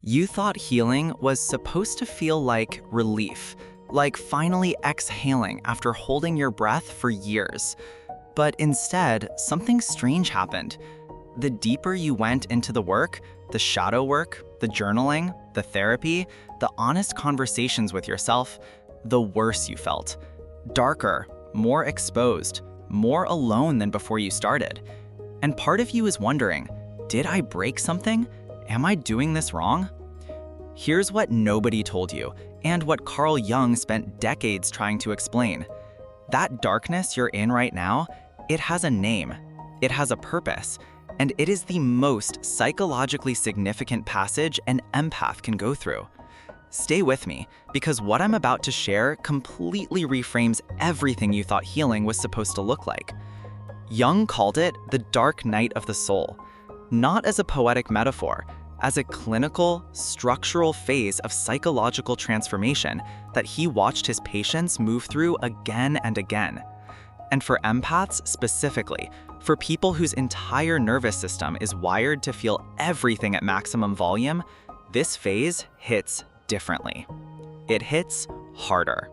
You thought healing was supposed to feel like relief, like finally exhaling after holding your breath for years. But instead, something strange happened. The deeper you went into the work, the shadow work, the journaling, the therapy, the honest conversations with yourself, the worse you felt. Darker, more exposed, more alone than before you started. And part of you is wondering, did I break something? Am I doing this wrong? Here's what nobody told you, and what Carl Jung spent decades trying to explain. That darkness you're in right now, it has a name, it has a purpose, and it is the most psychologically significant passage an empath can go through. Stay with me, because what I'm about to share completely reframes everything you thought healing was supposed to look like. Jung called it the dark night of the soul, not as a poetic metaphor, as a clinical, structural phase of psychological transformation that he watched his patients move through again and again. And for empaths specifically, for people whose entire nervous system is wired to feel everything at maximum volume, this phase hits differently. It hits harder.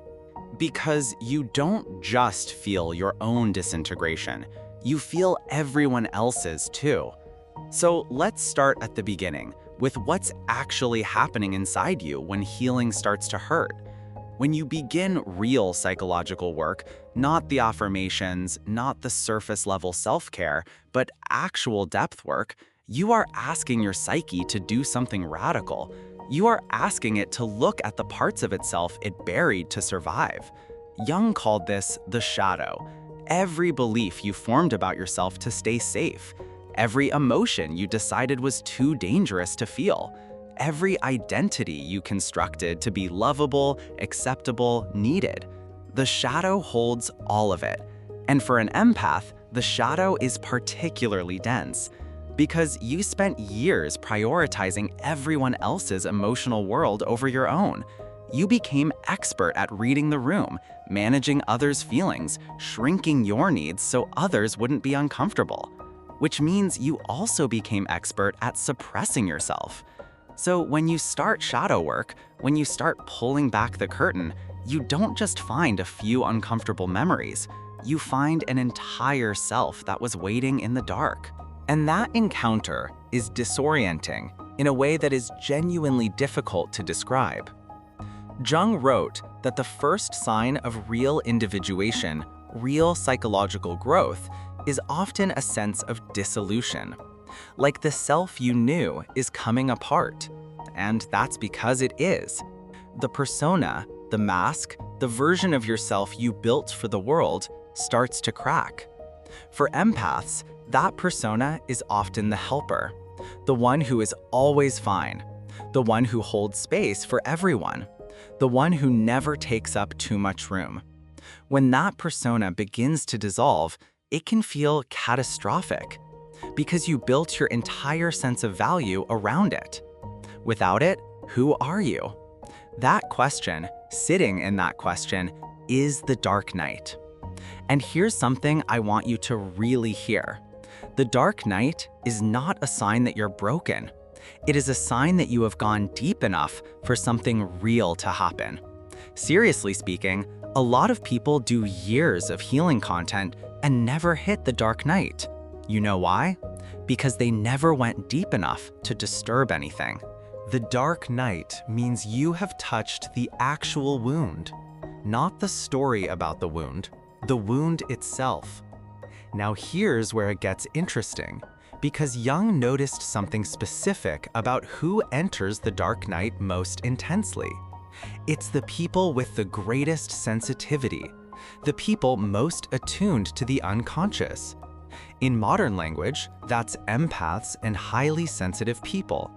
Because you don't just feel your own disintegration, you feel everyone else's too. So let's start at the beginning, with what's actually happening inside you when healing starts to hurt. When you begin real psychological work, not the affirmations, not the surface level self-care, but actual depth work, you are asking your psyche to do something radical. You are asking it to look at the parts of itself it buried to survive. Jung called this the shadow. Every belief you formed about yourself to stay safe. Every emotion you decided was too dangerous to feel. Every identity you constructed to be lovable, acceptable, needed. The shadow holds all of it. And for an empath, the shadow is particularly dense because you spent years prioritizing everyone else's emotional world over your own. You became expert at reading the room, managing others' feelings, shrinking your needs so others wouldn't be uncomfortable. Which means you also became expert at suppressing yourself. So when you start shadow work, when you start pulling back the curtain, you don't just find a few uncomfortable memories, you find an entire self that was waiting in the dark. And that encounter is disorienting in a way that is genuinely difficult to describe. Jung wrote that the first sign of real individuation, real psychological growth, is often a sense of dissolution. Like the self you knew is coming apart. And that's because it is. The persona, the mask, the version of yourself you built for the world starts to crack. For empaths, that persona is often the helper, the one who is always fine, the one who holds space for everyone, the one who never takes up too much room. When that persona begins to dissolve, it can feel catastrophic because you built your entire sense of value around it. Without it, who are you? That question, sitting in that question, is the dark night. And here's something I want you to really hear. The dark night is not a sign that you're broken. It is a sign that you have gone deep enough for something real to happen. Seriously speaking, a lot of people do years of healing content and never hit the dark night. You know why? Because they never went deep enough to disturb anything. The dark night means you have touched the actual wound, not the story about the wound itself. Now here's where it gets interesting, because Jung noticed something specific about who enters the dark night most intensely. It's the people with the greatest sensitivity, the people most attuned to the unconscious. In modern language, that's empaths and highly sensitive people.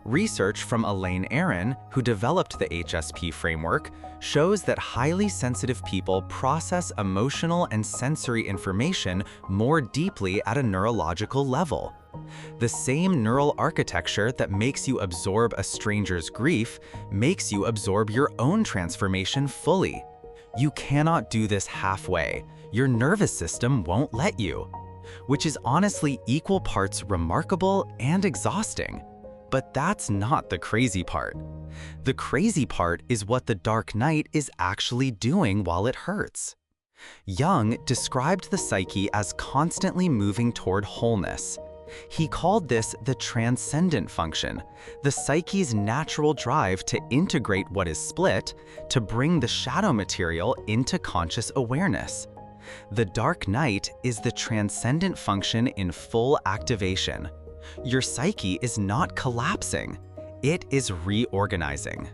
Research from Elaine Aron, who developed the HSP framework, shows that highly sensitive people process emotional and sensory information more deeply at a neurological level. The same neural architecture that makes you absorb a stranger's grief makes you absorb your own transformation fully. You cannot do this halfway. Your nervous system won't let you. Which is honestly equal parts remarkable and exhausting. But that's not the crazy part. The crazy part is what the dark night is actually doing while it hurts. Jung described the psyche as constantly moving toward wholeness. He called this the transcendent function, the psyche's natural drive to integrate what is split, to bring the shadow material into conscious awareness. The dark night is the transcendent function in full activation. Your psyche is not collapsing, it is reorganizing.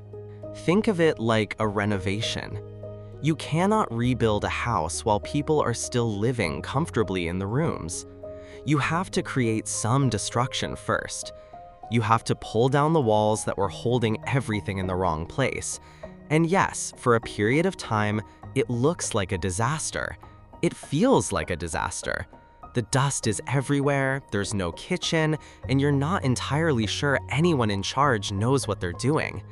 Think of it like a renovation. You cannot rebuild a house while people are still living comfortably in the rooms. You have to create some destruction first. You have to pull down the walls that were holding everything in the wrong place. And yes, for a period of time, it looks like a disaster. It feels like a disaster. The dust is everywhere, there's no kitchen, and you're not entirely sure anyone in charge knows what they're doing.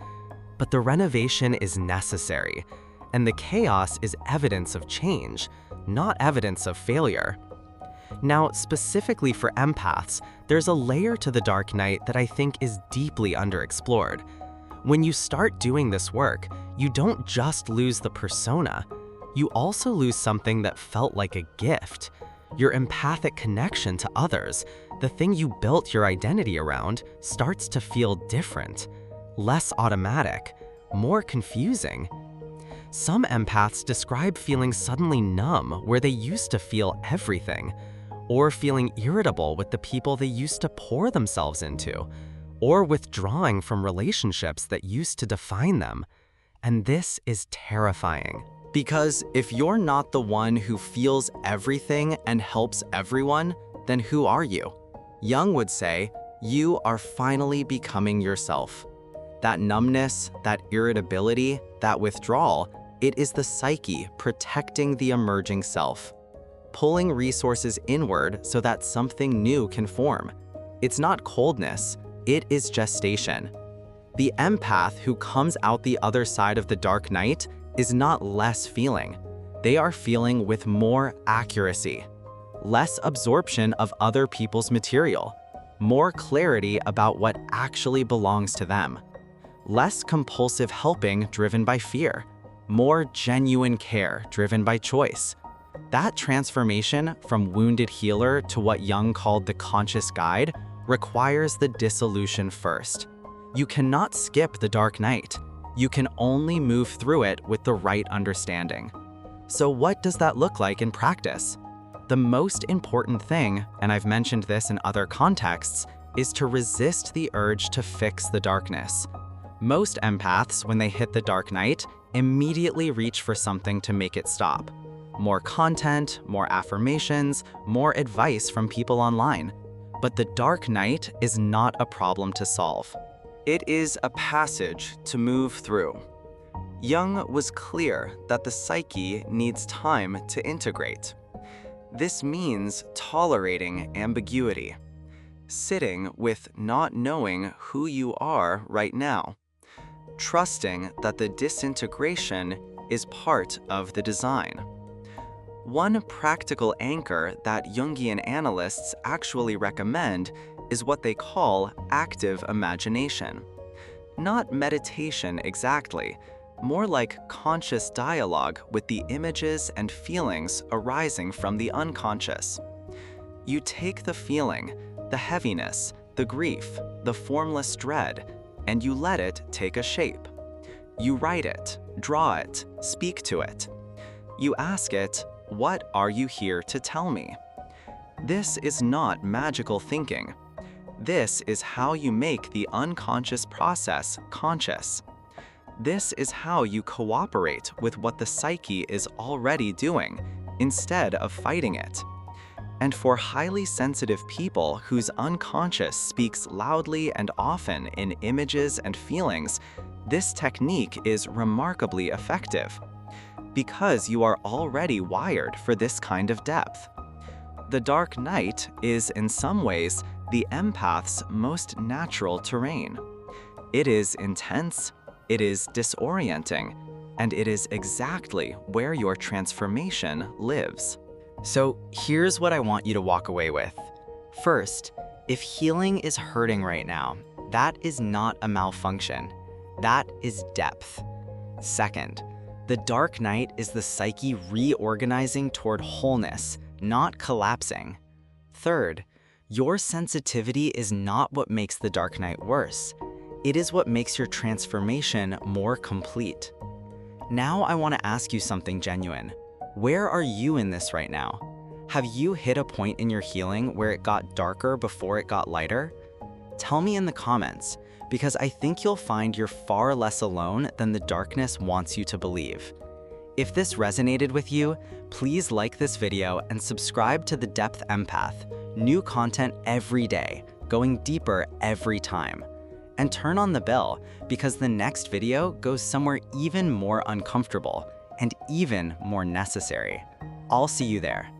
But the renovation is necessary, and the chaos is evidence of change, not evidence of failure. Now, specifically for empaths, there's a layer to the dark night that I think is deeply underexplored. When you start doing this work, you don't just lose the persona, you also lose something that felt like a gift. Your empathic connection to others, the thing you built your identity around, starts to feel different, less automatic, more confusing. Some empaths describe feeling suddenly numb where they used to feel everything, or feeling irritable with the people they used to pour themselves into, or withdrawing from relationships that used to define them. And this is terrifying. Because if you're not the one who feels everything and helps everyone, then who are you? Jung would say, you are finally becoming yourself. That numbness, that irritability, that withdrawal, it is the psyche protecting the emerging self, pulling resources inward so that something new can form. It's not coldness, it is gestation. The empath who comes out the other side of the dark night is not less feeling. They are feeling with more accuracy, less absorption of other people's material, more clarity about what actually belongs to them, less compulsive helping driven by fear, more genuine care driven by choice. That transformation from wounded healer to what Jung called the conscious guide requires the dissolution first. You cannot skip the dark night. You can only move through it with the right understanding. So what does that look like in practice? The most important thing, and I've mentioned this in other contexts, is to resist the urge to fix the darkness. Most empaths, when they hit the dark night, immediately reach for something to make it stop. More content, more affirmations, more advice from people online. But the dark night is not a problem to solve. It is a passage to move through. Jung was clear that the psyche needs time to integrate. This means tolerating ambiguity, sitting with not knowing who you are right now, trusting that the disintegration is part of the design. One practical anchor that Jungian analysts actually recommend is what they call active imagination. Not meditation exactly, more like conscious dialogue with the images and feelings arising from the unconscious. You take the feeling, the heaviness, the grief, the formless dread, and you let it take a shape. You write it, draw it, speak to it. You ask it, what are you here to tell me? This is not magical thinking. This is how you make the unconscious process conscious. This is how you cooperate with what the psyche is already doing, instead of fighting it. And for highly sensitive people whose unconscious speaks loudly and often in images and feelings, this technique is remarkably effective, because you are already wired for this kind of depth. The dark night is, in some ways, the empath's most natural terrain. It is intense, it is disorienting, and it is exactly where your transformation lives. So here's what I want you to walk away with. First, if healing is hurting right now, That is not a malfunction. That is depth. Second, the dark night is the psyche reorganizing toward wholeness, not collapsing. Third, your sensitivity is not what makes the dark night worse. It is what makes your transformation more complete. Now I want to ask you something genuine. Where are you in this right now? Have you hit a point in your healing where it got darker before it got lighter? Tell me in the comments, because I think you'll find you're far less alone than the darkness wants you to believe. If this resonated with you, please like this video and subscribe to The Depth Empath. New content every day, going deeper every time. And turn on the bell, because the next video goes somewhere even more uncomfortable and even more necessary. I'll see you there.